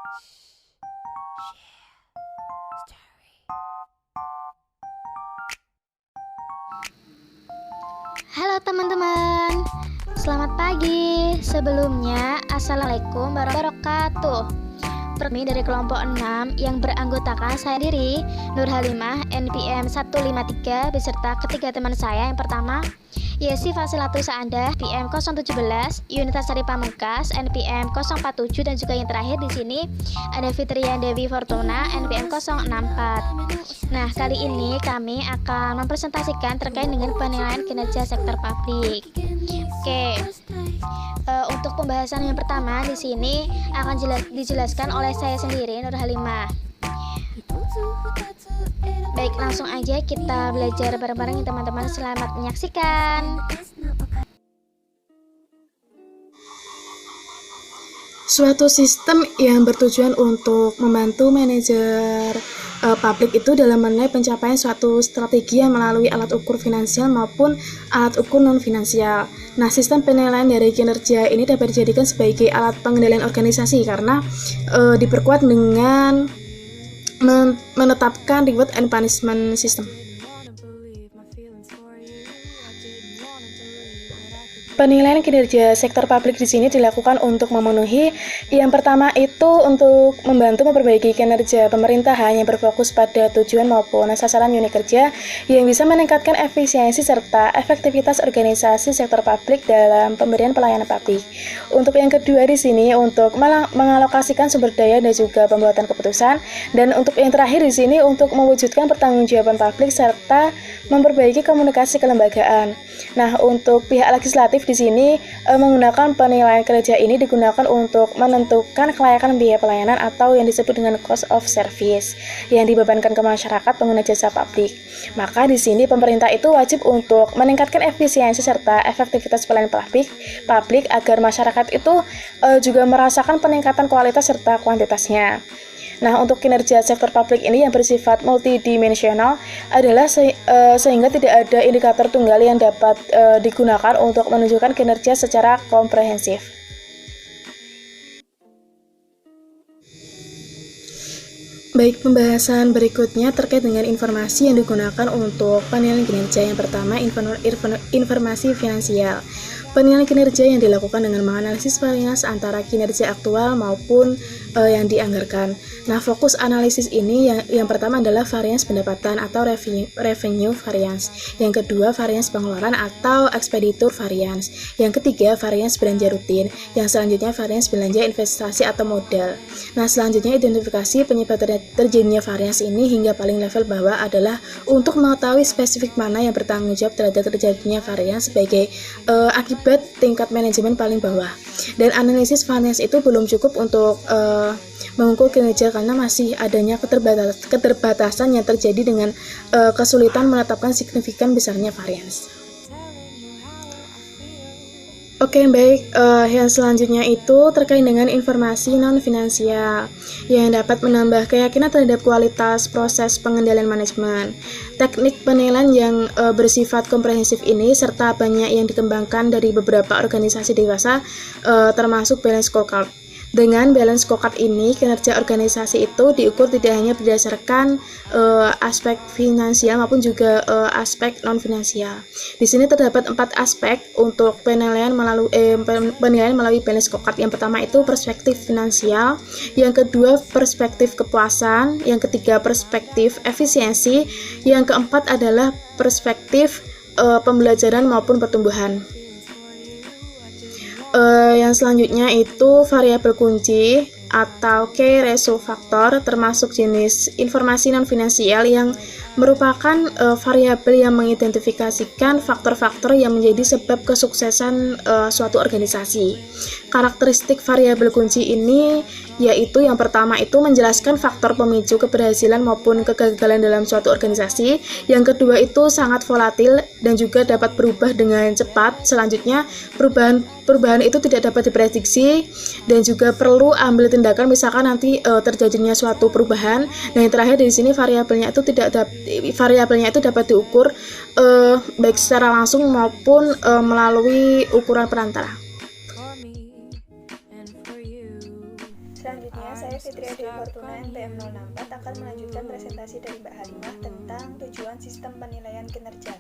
Halo teman-teman, selamat pagi. Sebelumnya, Assalamualaikum warahmatullahi wabarakatuh. Kami dari kelompok 6 yang beranggotakan saya diri, Nur Halimah, NPM 153, beserta ketiga teman saya. Yang pertama, Yesi Fasilatus Anda, NPM 017, Yunita Sari Pamungkas, NPM 047, dan juga yang terakhir di sini ada Fitrian Dewi Fortuna, NPM 064. Nah, kali ini kami akan mempresentasikan terkait dengan penilaian kinerja sektor publik. Untuk pembahasan yang pertama di sini akan dijelaskan oleh saya sendiri, Nur Halimah. Baik, langsung aja kita belajar bareng-bareng ya teman-teman. Selamat menyaksikan. Suatu sistem yang bertujuan untuk membantu manajer publik itu dalam menilai pencapaian suatu strategi yang melalui alat ukur finansial maupun alat ukur non-finansial. Nah, sistem penilaian dari kinerja ini dapat dijadikan sebagai alat pengendalian organisasi karena diperkuat dengan menetapkan reward and punishment system. Penilaian kinerja sektor publik di sini dilakukan untuk memenuhi yang pertama itu untuk membantu memperbaiki kinerja pemerintahan yang berfokus pada tujuan maupun sasaran unit kerja yang bisa meningkatkan efisiensi serta efektivitas organisasi sektor publik dalam pemberian pelayanan publik. Untuk yang kedua di sini untuk mengalokasikan sumber daya dan juga pembuatan keputusan, dan untuk yang terakhir di sini untuk mewujudkan pertanggungjawaban publik serta memperbaiki komunikasi kelembagaan. Nah, untuk pihak legislatif di sini menggunakan penilaian kinerja ini digunakan untuk menentukan kelayakan biaya pelayanan atau yang disebut dengan cost of service yang dibebankan ke masyarakat pengguna jasa publik. Maka di sini pemerintah itu wajib untuk meningkatkan efisiensi serta efektivitas pelayanan publik agar masyarakat itu juga merasakan peningkatan kualitas serta kuantitasnya. Nah, untuk kinerja sektor publik ini yang bersifat multidimensional adalah sehingga tidak ada indikator tunggal yang dapat digunakan untuk menunjukkan kinerja secara komprehensif. Baik, pembahasan berikutnya terkait dengan informasi yang digunakan untuk penilaian kinerja. Yang pertama, informasi finansial. Penilaian kinerja yang dilakukan dengan menganalisis varians antara kinerja aktual maupun yang dianggarkan. Nah, fokus analisis ini yang pertama adalah varians pendapatan atau revenue variance. Yang kedua, varians pengeluaran atau expenditure variance. Yang ketiga, varians belanja rutin. Yang selanjutnya, varians belanja investasi atau modal. Nah, selanjutnya identifikasi penyebab terjadinya varians ini hingga paling level bawah adalah untuk mengetahui spesifik mana yang bertanggung jawab terhadap terjadinya varians sebagai akibat tingkat manajemen paling bawah. Dan analisis varians itu belum cukup untuk mengukur kinerja karena masih adanya keterbatasan yang terjadi dengan kesulitan menetapkan signifikan besarnya varians. Oke, baik. Yang selanjutnya itu terkait dengan informasi non-finansial yang dapat menambah keyakinan terhadap kualitas proses pengendalian manajemen. Teknik penilaian yang bersifat komprehensif ini serta banyak yang dikembangkan dari beberapa organisasi dewasa termasuk balance scorecard. Dengan balance scorecard ini, kinerja organisasi itu diukur tidak hanya berdasarkan aspek finansial maupun juga aspek non-finansial. Di sini terdapat 4 aspek untuk penilaian melalui balance scorecard. Yang pertama itu perspektif finansial, yang kedua perspektif kepuasan, yang ketiga perspektif efisiensi, yang keempat adalah perspektif pembelajaran maupun pertumbuhan. Yang selanjutnya itu variabel kunci atau key result factor, termasuk jenis informasi non-finansial yang merupakan variabel yang mengidentifikasikan faktor-faktor yang menjadi sebab kesuksesan suatu organisasi. Karakteristik variabel kunci ini yaitu yang pertama itu menjelaskan faktor pemicu keberhasilan maupun kegagalan dalam suatu organisasi. Yang kedua itu sangat volatil dan juga dapat berubah dengan cepat. Selanjutnya, perubahan itu tidak dapat diprediksi dan juga perlu ambil tindakan misalkan nanti terjadinya suatu perubahan. Nah, yang terakhir di sini variabelnya itu dapat diukur baik secara langsung maupun melalui ukuran perantara. Selanjutnya, saya Fitria Dewi Fortuna, NPM 064 akan melanjutkan presentasi dari Mbak Halimah tentang tujuan sistem penilaian kinerja.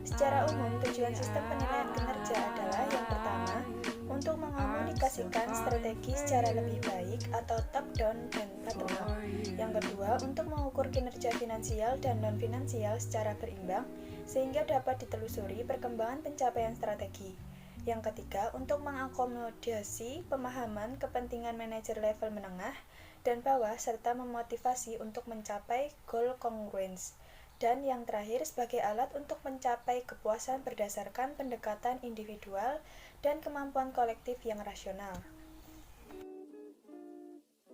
Secara umum, tujuan sistem penilaian kinerja adalah yang pertama, untuk mengomunikasikan strategi secara lebih baik atau top down dan bottom up. Yang kedua, untuk mengukur kinerja finansial dan non-finansial secara berimbang sehingga dapat ditelusuri perkembangan pencapaian strategi. Yang ketiga, untuk mengakomodasi pemahaman kepentingan manajer level menengah dan bawah serta memotivasi untuk mencapai goal congruence. Dan yang terakhir, sebagai alat untuk mencapai kepuasan berdasarkan pendekatan individual dan kemampuan kolektif yang rasional.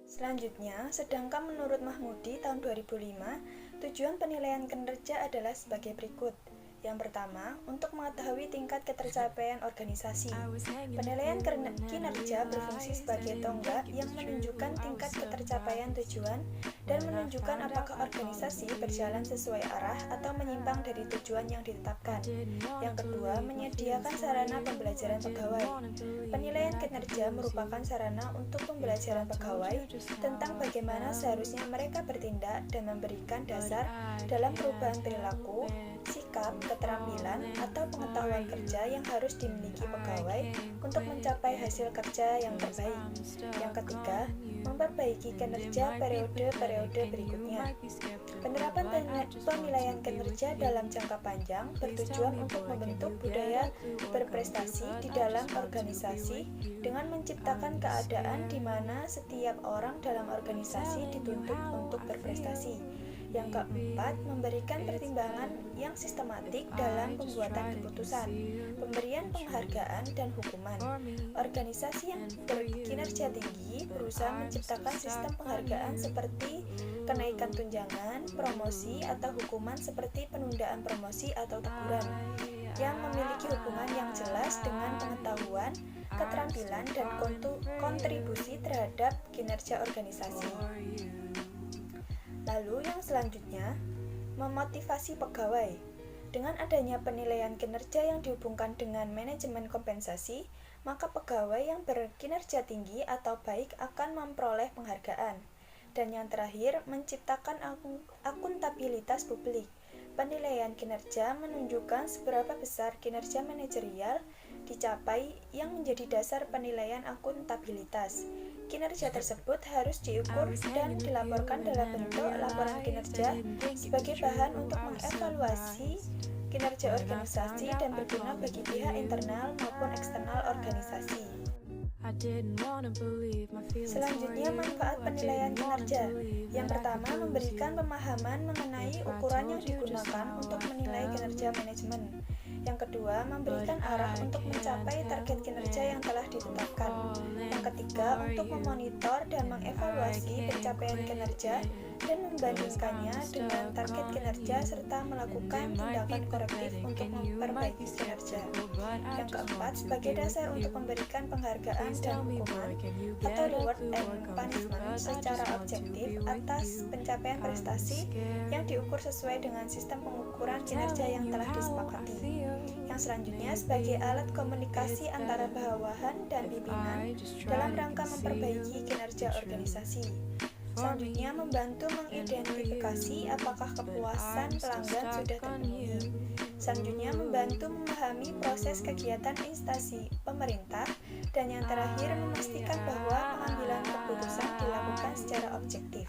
Selanjutnya, sedangkan menurut Mahmudi tahun 2005, tujuan penilaian kinerja adalah sebagai berikut. Yang pertama, untuk mengetahui tingkat ketercapaian organisasi. Penilaian kinerja berfungsi sebagai tonggak yang menunjukkan tingkat ketercapaian tujuan dan menunjukkan apakah organisasi berjalan sesuai arah atau menyimpang dari tujuan yang ditetapkan. Yang kedua, menyediakan sarana pembelajaran pegawai. Penilaian kinerja merupakan sarana untuk pembelajaran pegawai tentang bagaimana seharusnya mereka bertindak dan memberikan dasar dalam perubahan perilaku, sikap, keterampilan, atau pengetahuan kerja yang harus dimiliki pegawai untuk mencapai hasil kerja yang terbaik. Yang ketiga, memperbaiki kinerja periode-periode berikutnya. Penerapan penilaian kinerja dalam jangka panjang bertujuan untuk membentuk budaya berprestasi di dalam organisasi dengan menciptakan keadaan di mana setiap orang dalam organisasi dituntut untuk berprestasi. Yang keempat, memberikan pertimbangan yang sistematik dalam pembuatan keputusan, pemberian penghargaan, dan hukuman. Organisasi yang berkinerja tinggi berusaha menciptakan sistem penghargaan seperti kenaikan tunjangan, promosi, atau hukuman seperti penundaan promosi atau teguran, yang memiliki hubungan yang jelas dengan pengetahuan, keterampilan, dan kontribusi terhadap kinerja organisasi. Lalu yang selanjutnya, memotivasi pegawai. Dengan adanya penilaian kinerja yang dihubungkan dengan manajemen kompensasi, maka pegawai yang berkinerja tinggi atau baik akan memperoleh penghargaan. Dan yang terakhir, menciptakan akuntabilitas publik. Penilaian kinerja menunjukkan seberapa besar kinerja manajerial dicapai yang menjadi dasar penilaian akuntabilitas. Kinerja tersebut harus diukur dan dilaporkan dalam bentuk laporan kinerja sebagai bahan untuk mengevaluasi kinerja organisasi dan berguna bagi pihak internal maupun eksternal organisasi. Selanjutnya, manfaat penilaian kinerja. Yang pertama, memberikan pemahaman mengenai ukuran yang digunakan untuk menilai kinerja manajemen. Yang kedua, memberikan arah untuk mencapai target kinerja yang telah ditetapkan. Yang ketiga, untuk memonitor dan mengevaluasi pencapaian kinerja dan membandingkannya dengan target kinerja serta melakukan tindakan korektif untuk memperbaiki kinerja. Yang keempat, sebagai dasar untuk memberikan penghargaan dan hukuman atau reward and punishment secara objektif atas pencapaian prestasi yang diukur sesuai dengan sistem pengukuran kinerja yang telah disepakati. Yang selanjutnya, sebagai alat komunikasi antara bawahan dan pimpinan dalam rangka memperbaiki kinerja organisasi. Selanjutnya, membantu mengidentifikasi apakah kepuasan pelanggan sudah terpenuhi. Selanjutnya, membantu memahami proses kegiatan instansi pemerintah. Dan yang terakhir, memastikan bahwa pengambilan keputusan dilakukan secara objektif.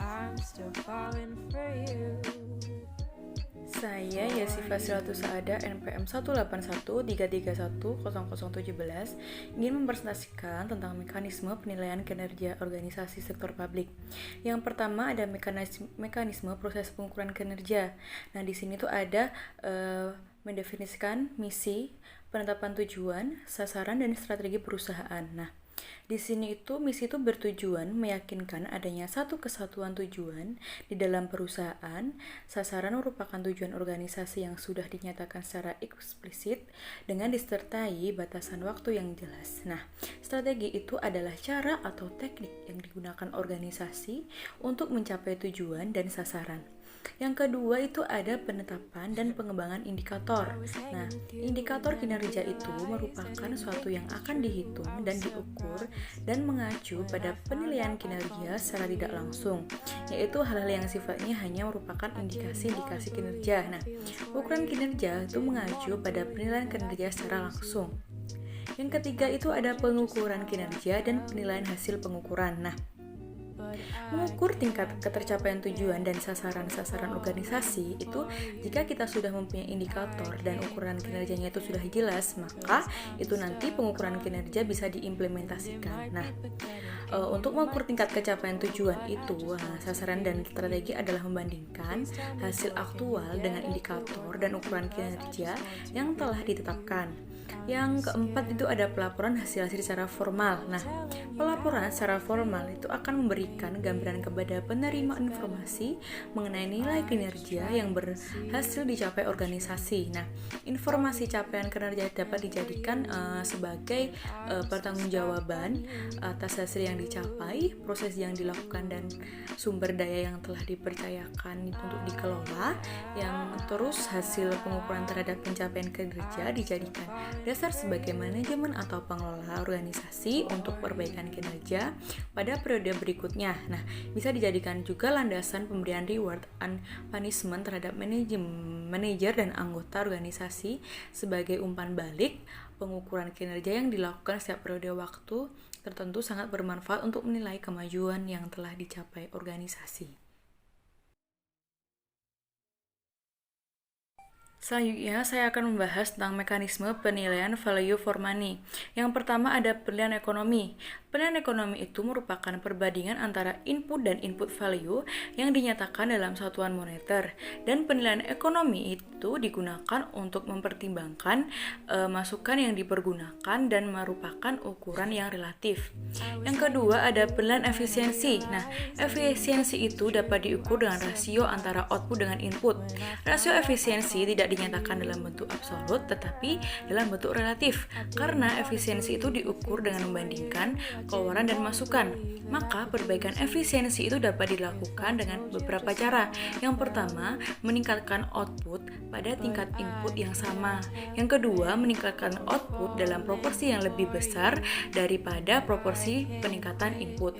Saya Yasifa Silatu Saada, NPM 18133100017, ingin mempresentasikan tentang mekanisme penilaian kinerja organisasi sektor publik. Yang pertama ada mekanisme proses pengukuran kinerja. Nah, di sini tuh ada mendefinisikan misi, penetapan tujuan, sasaran, dan strategi perusahaan. Nah, di sini itu misi itu bertujuan meyakinkan adanya satu kesatuan tujuan di dalam perusahaan. Sasaran merupakan tujuan organisasi yang sudah dinyatakan secara eksplisit dengan disertai batasan waktu yang jelas. Nah, strategi itu adalah cara atau teknik yang digunakan organisasi untuk mencapai tujuan dan sasaran. Yang kedua itu ada penetapan dan pengembangan indikator. Nah, indikator kinerja itu merupakan suatu yang akan dihitung dan diukur dan mengacu pada penilaian kinerja secara tidak langsung, yaitu hal-hal yang sifatnya hanya merupakan indikasi-indikasi kinerja. Nah, ukuran kinerja itu mengacu pada penilaian kinerja secara langsung. Yang ketiga itu ada pengukuran kinerja dan penilaian hasil pengukuran. Nah, mengukur tingkat ketercapaian tujuan dan sasaran-sasaran organisasi itu jika kita sudah mempunyai indikator dan ukuran kinerjanya itu sudah jelas, maka itu nanti pengukuran kinerja bisa diimplementasikan. Nah, untuk mengukur tingkat kecapaian tujuan itu, sasaran dan strategi adalah membandingkan hasil aktual dengan indikator dan ukuran kinerja yang telah ditetapkan. Yang keempat itu ada pelaporan hasil-hasil secara formal. Nah, pelaporan secara formal itu akan memberikan gambaran kepada penerima informasi mengenai nilai kinerja yang berhasil dicapai organisasi. Nah, informasi capaian kinerja dapat dijadikan sebagai pertanggungjawaban atas hasil yang dicapai, proses yang dilakukan, dan sumber daya yang telah dipercayakan untuk dikelola. Yang terus hasil pengukuran terhadap pencapaian kinerja dijadikan dasar sebagai manajemen atau pengelola organisasi untuk perbaikan kinerja pada periode berikutnya. Nah, bisa dijadikan juga landasan pemberian reward and punishment terhadap manajer dan anggota organisasi sebagai umpan balik. Pengukuran kinerja yang dilakukan setiap periode waktu tertentu sangat bermanfaat untuk menilai kemajuan yang telah dicapai organisasi. Selanjutnya, saya akan membahas tentang mekanisme penilaian value for money. Yang pertama ada penilaian ekonomi. Penilaian ekonomi itu merupakan perbandingan antara input dan input value yang dinyatakan dalam satuan moneter. Dan penilaian ekonomi itu digunakan untuk mempertimbangkan masukan yang dipergunakan dan merupakan ukuran yang relatif. Yang kedua ada penilaian efisiensi. Nah, efisiensi itu dapat diukur dengan rasio antara output dengan input. Rasio efisiensi tidak dinyatakan dalam bentuk absolut tetapi dalam bentuk relatif karena efisiensi itu diukur dengan membandingkan keluaran dan masukan. Maka perbaikan efisiensi itu dapat dilakukan dengan beberapa cara. Yang pertama, meningkatkan output pada tingkat input yang sama. Yang kedua, meningkatkan output dalam proporsi yang lebih besar daripada proporsi peningkatan input.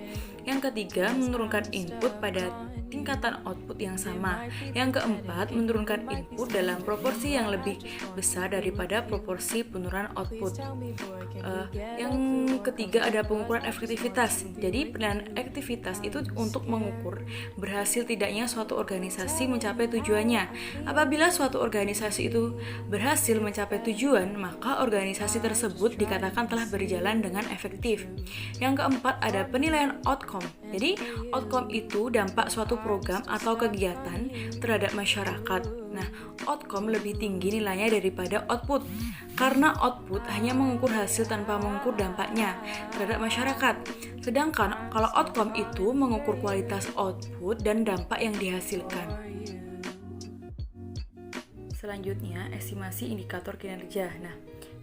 Yang ketiga, menurunkan input pada tingkatan output yang sama. Yang keempat, menurunkan input dalam proporsi yang lebih besar daripada proporsi penurunan output. Yang ketiga ada pengukuran efektivitas. Jadi penilaian aktivitas itu untuk mengukur berhasil tidaknya suatu organisasi mencapai tujuannya. Apabila suatu organisasi itu berhasil mencapai tujuan, maka organisasi tersebut dikatakan telah berjalan dengan efektif. Yang keempat ada penilaian outcome. Jadi outcome itu dampak suatu program atau kegiatan terhadap masyarakat. Nah, outcome lebih tinggi nilainya daripada output karena output hanya mengukur hasil tanpa mengukur dampaknya terhadap masyarakat. Sedangkan kalau outcome itu mengukur kualitas output dan dampak yang dihasilkan. Selanjutnya, estimasi indikator kinerja. Nah,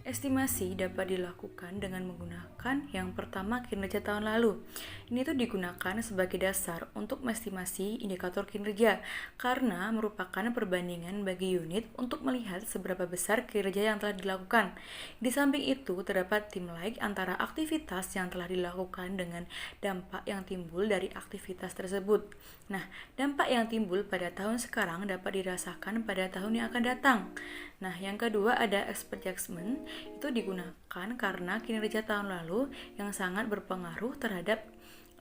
estimasi dapat dilakukan dengan menggunakan yang pertama kinerja tahun lalu. Ini tuh digunakan sebagai dasar untuk mengestimasi indikator kinerja karena merupakan perbandingan bagi unit untuk melihat seberapa besar kinerja yang telah dilakukan. Di samping itu terdapat tim like antara aktivitas yang telah dilakukan dengan dampak yang timbul dari aktivitas tersebut. Nah, dampak yang timbul pada tahun sekarang dapat dirasakan pada tahun yang akan datang. Nah, yang kedua ada expert judgment. Itu digunakan karena kinerja tahun lalu yang sangat berpengaruh terhadap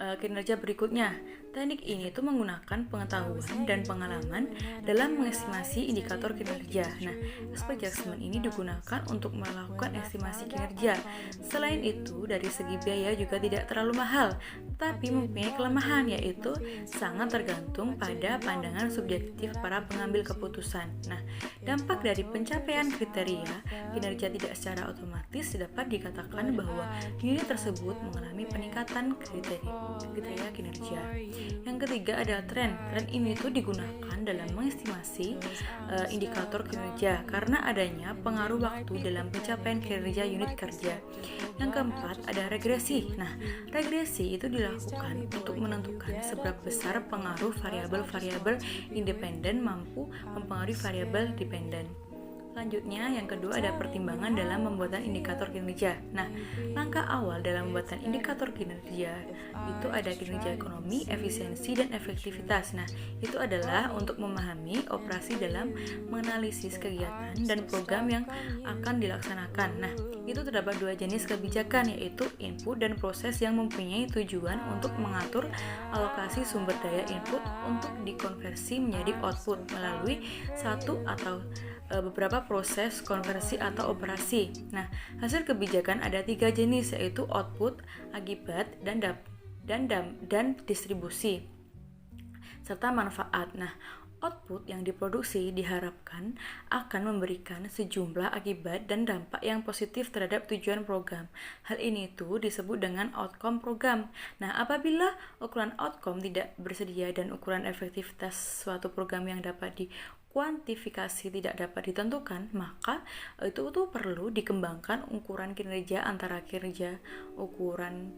kinerja berikutnya. Teknik ini tuh menggunakan pengetahuan dan pengalaman dalam mengestimasi indikator kinerja. Nah, expert judgment ini digunakan untuk melakukan estimasi kinerja. Selain itu, dari segi biaya juga tidak terlalu mahal, tapi mempunyai kelemahan yaitu sangat tergantung pada pandangan subjektif para pengambil keputusan. Nah, dampak dari pencapaian kriteria kinerja tidak secara otomatis dapat dikatakan bahwa unit tersebut mengalami peningkatan kriteria. kriteria kinerja. Yang ketiga ada tren. Tren ini tuh digunakan dalam mengestimasi indikator kinerja karena adanya pengaruh waktu dalam pencapaian kinerja unit kerja. Yang keempat ada regresi. Nah, regresi itu dilakukan untuk menentukan seberapa besar pengaruh variabel-variabel independen mampu mempengaruhi variabel dependen. Selanjutnya, yang kedua ada pertimbangan dalam pembuatan indikator kinerja. Nah, langkah awal dalam pembuatan indikator kinerja itu ada kinerja ekonomi, efisiensi, dan efektivitas. Nah, itu adalah untuk memahami operasi dalam menganalisis kegiatan dan program yang akan dilaksanakan. Nah, itu terdapat dua jenis kebijakan, yaitu input dan proses yang mempunyai tujuan untuk mengatur alokasi sumber daya input untuk dikonversi menjadi output melalui satu atau beberapa proses konversi atau operasi. Nah, hasil kebijakan ada 3 jenis, yaitu output, akibat, dan distribusi serta manfaat. Nah, output yang diproduksi diharapkan akan memberikan sejumlah akibat dan dampak yang positif terhadap tujuan program. Hal ini tuh disebut dengan outcome program. Nah, apabila ukuran outcome tidak bersedia dan ukuran efektivitas suatu program yang dapat kuantifikasi tidak dapat ditentukan, maka itu tuh perlu dikembangkan ukuran kinerja antara kinerja ukuran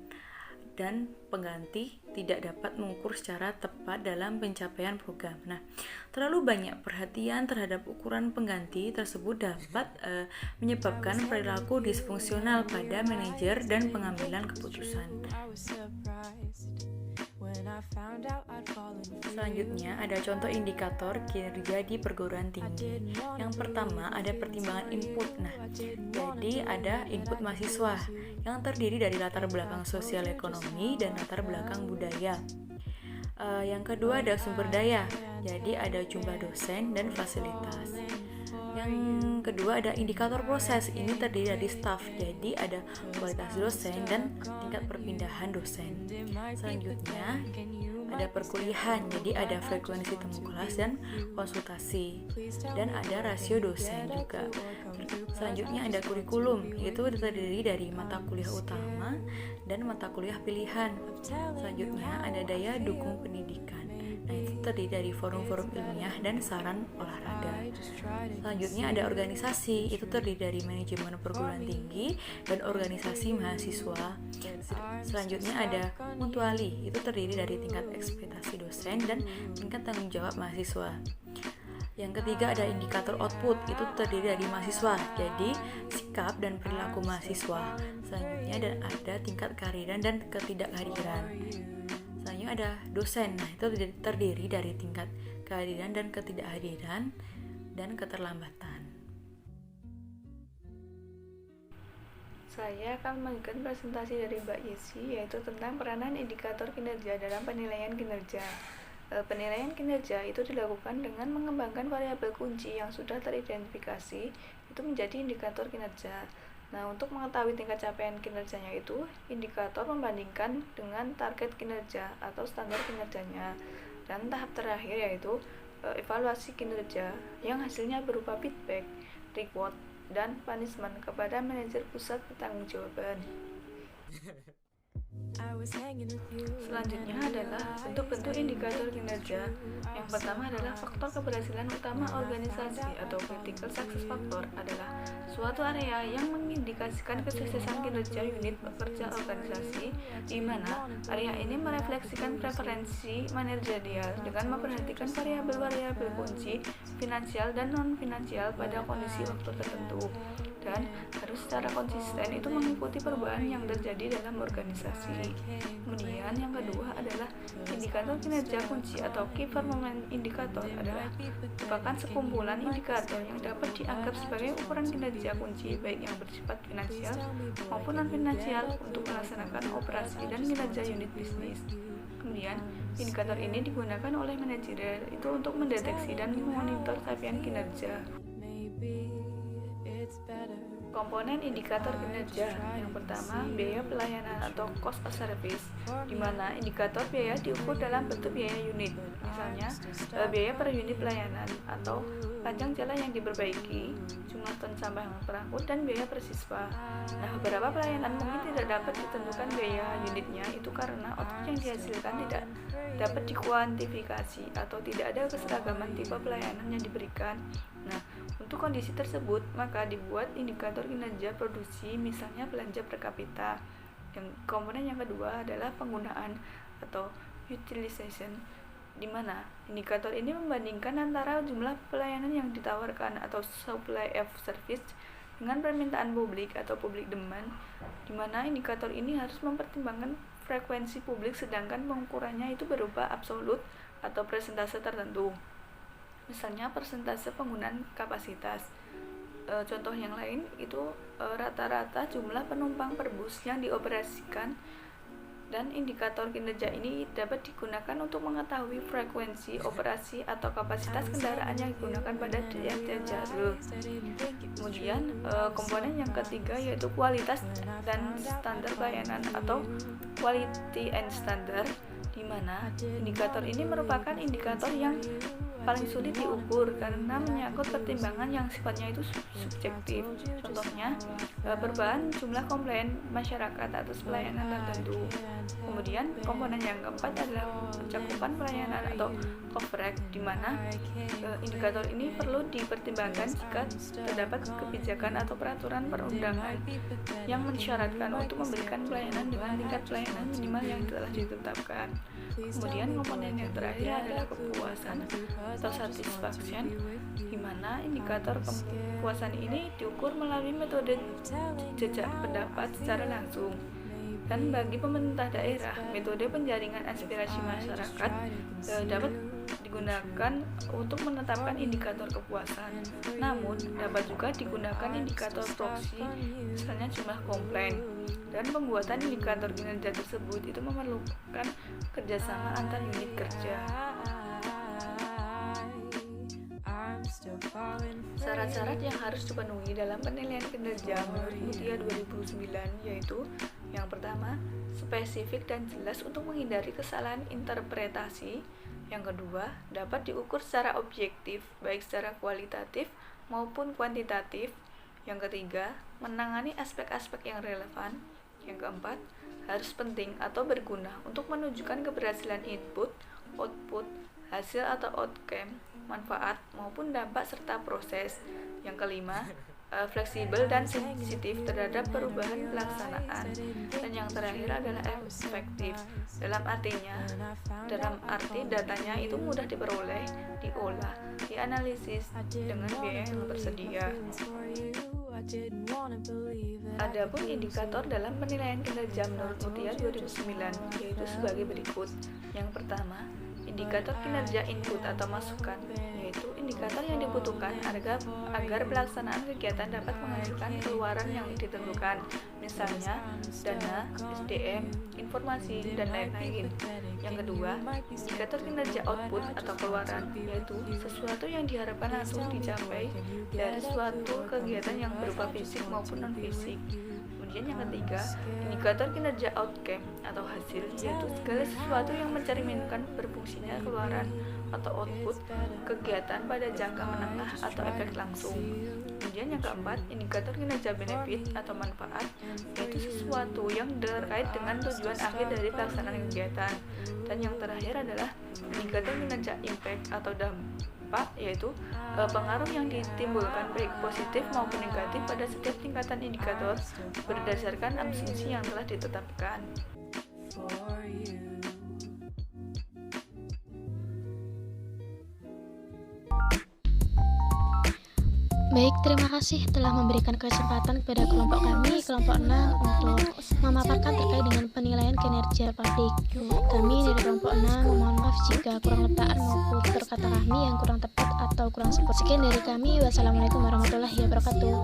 dan pengganti tidak dapat mengukur secara tepat dalam pencapaian program. Nah, terlalu banyak perhatian terhadap ukuran pengganti tersebut dapat menyebabkan perilaku disfungsional pada manajer dan pengambilan keputusan. Selanjutnya ada contoh indikator kinerja di perguruan tinggi. Yang pertama ada pertimbangan input. Nah, jadi ada input mahasiswa yang terdiri dari latar belakang sosial ekonomi dan latar belakang budaya. Yang kedua ada sumber daya. Jadi ada jumlah dosen dan fasilitas. Yang kedua ada indikator proses. Ini terdiri dari staf. Jadi ada kualitas dosen dan tingkat perpindahan dosen. Selanjutnya ada perkuliahan. Jadi ada frekuensi temu kelas dan konsultasi. Dan ada rasio dosen juga. Selanjutnya ada kurikulum. Itu terdiri dari mata kuliah utama dan mata kuliah pilihan. Selanjutnya ada daya dukung pendidikan. Nah, itu terdiri dari forum-forum ilmiah dan saran olahraga. Selanjutnya ada organisasi, itu terdiri dari manajemen perguruan tinggi dan organisasi mahasiswa. Selanjutnya ada mutuali, itu terdiri dari tingkat ekspektasi dosen dan tingkat tanggung jawab mahasiswa. Yang ketiga ada indikator output, itu terdiri dari mahasiswa, jadi sikap dan perilaku mahasiswa. Selanjutnya ada tingkat kehadiran dan ketidakhadiran. Selanjutnya ada dosen, nah itu terdiri dari tingkat kehadiran dan ketidakhadiran dan keterlambatan. Saya akan membagikan presentasi dari Mbak Yesi, yaitu tentang peranan indikator kinerja dalam penilaian kinerja. Penilaian kinerja itu dilakukan dengan mengembangkan variabel kunci yang sudah teridentifikasi itu menjadi indikator kinerja. Nah, untuk mengetahui tingkat capaian kinerjanya itu, indikator membandingkan dengan target kinerja atau standar kinerjanya. Dan tahap terakhir yaitu evaluasi kinerja yang hasilnya berupa feedback, reward, dan punishment kepada manajer pusat pertanggungjawaban. Selanjutnya adalah bentuk-bentuk indikator kinerja. Yang pertama adalah faktor keberhasilan utama organisasi atau critical success factor adalah suatu area yang mengindikasikan kesuksesan kinerja unit pekerja organisasi, di mana area ini merefleksikan preferensi manajerial dengan memperhatikan variabel-variabel kunci finansial dan non-finansial pada kondisi waktu tertentu, dan harus secara konsisten itu mengikuti perubahan yang terjadi dalam organisasi. Kemudian yang kedua adalah indikator kinerja kunci atau key performance indicator adalah merupakan sekumpulan indikator yang dapat dianggap sebagai ukuran kinerja kunci baik yang bersifat finansial maupun non-finansial untuk melaksanakan operasi dan kinerja unit bisnis. Kemudian indikator ini digunakan oleh manajer itu untuk mendeteksi dan memonitor capaian kinerja. Komponen indikator kinerja. Yang pertama, biaya pelayanan atau cost of service, di mana indikator biaya diukur dalam bentuk biaya unit. Misalnya, biaya per unit pelayanan atau panjang jalan yang diperbaiki, jumlah ton sampah yang terangkut, dan biaya per siswa. Nah, beberapa pelayanan mungkin tidak dapat ditentukan biaya unitnya itu karena output yang dihasilkan tidak dapat dikuantifikasi atau tidak ada keseragaman tipe pelayanan yang diberikan. Nah, untuk kondisi tersebut, maka dibuat indikator kinerja produksi, misalnya belanja per kapita. Yang komponen yang kedua adalah penggunaan atau utilization, di mana indikator ini membandingkan antara jumlah pelayanan yang ditawarkan atau supply of service dengan permintaan publik atau public demand, di mana indikator ini harus mempertimbangkan frekuensi publik sedangkan pengukurannya itu berupa absolut atau persentase tertentu. Misalnya persentase penggunaan kapasitas. Contoh yang lain itu rata-rata jumlah penumpang per bus yang dioperasikan, dan indikator kinerja ini dapat digunakan untuk mengetahui frekuensi operasi atau kapasitas kendaraan yang digunakan pada tiap-tiap jalur. Kemudian komponen yang ketiga yaitu kualitas dan standar pelayanan atau quality and standard, di mana indikator ini merupakan indikator yang paling sulit diukur karena menyangkut pertimbangan yang sifatnya itu subjektif. Contohnya, perubahan jumlah komplain masyarakat atas pelayanan tertentu. Kemudian, komponen yang keempat adalah cakupan pelayanan atau coverage, di mana indikator ini perlu dipertimbangkan jika terdapat kebijakan atau peraturan perundangan yang mensyaratkan untuk memberikan pelayanan dengan tingkat pelayanan minimal yang telah ditetapkan. Kemudian komponen yang terakhir adalah kepuasan atau satisfaction, di mana indikator kepuasan ini diukur melalui metode jejak pendapat secara langsung. Dan bagi pemerintah daerah, metode penjaringan aspirasi masyarakat dapat digunakan untuk menetapkan indikator kepuasan. Namun, dapat juga digunakan indikator proksi, misalnya jumlah komplain. Dan pembuatan indikator kinerja tersebut itu memerlukan kerjasama antar unit kerja. Syarat-syarat yang harus dipenuhi dalam penilaian kinerja menurut Mutia 2009 yaitu yang pertama, spesifik dan jelas untuk menghindari kesalahan interpretasi. Yang kedua, dapat diukur secara objektif, baik secara kualitatif maupun kuantitatif. Yang ketiga, menangani aspek-aspek yang relevan. Yang keempat, harus penting atau berguna untuk menunjukkan keberhasilan input, output, hasil atau outcome, manfaat maupun dampak serta proses. Yang kelima, fleksibel dan sensitif terhadap perubahan pelaksanaan. Dan yang terakhir adalah efektif. Dalam arti datanya itu mudah diperoleh, diolah, dianalisis dengan biaya yang tersedia. Adapun indikator dalam penilaian kinerja menurut Mutia 2009 yaitu sebagai berikut. Yang pertama, indikator kinerja input atau masukan, yaitu indikator yang dibutuhkan agar pelaksanaan kegiatan dapat menghasilkan keluaran yang ditentukan, misalnya dana, SDM, informasi, dan lain-lain. Yang kedua, indikator kinerja output atau keluaran, yaitu sesuatu yang diharapkan langsung dicapai dari suatu kegiatan yang berupa fisik maupun non-fisik. Kemudian yang ketiga, indikator kinerja outcome atau hasil, yaitu segala sesuatu yang mencerminkan berfungsinya keluaran atau output kegiatan pada jangka menengah atau efek langsung. Kemudian yang keempat, indikator kinerja benefit atau manfaat, yaitu sesuatu yang terkait dengan tujuan akhir dari pelaksanaan kegiatan. Dan yang terakhir adalah indikator kinerja impact atau dampak, yaitu pengaruh yang ditimbulkan baik positif maupun negatif pada setiap tingkatan indikator berdasarkan asumsi yang telah ditetapkan. Baik, terima kasih telah memberikan kesempatan kepada kelompok kami, kelompok 6, untuk memaparkan terkait dengan penilaian kinerja publik. Kami dari kelompok 6 mohon maaf jika kurang letaan maupun tutur kata kami yang kurang tepat atau kurang sempurna. Sekian dari kami, wassalamualaikum warahmatullahi wabarakatuh.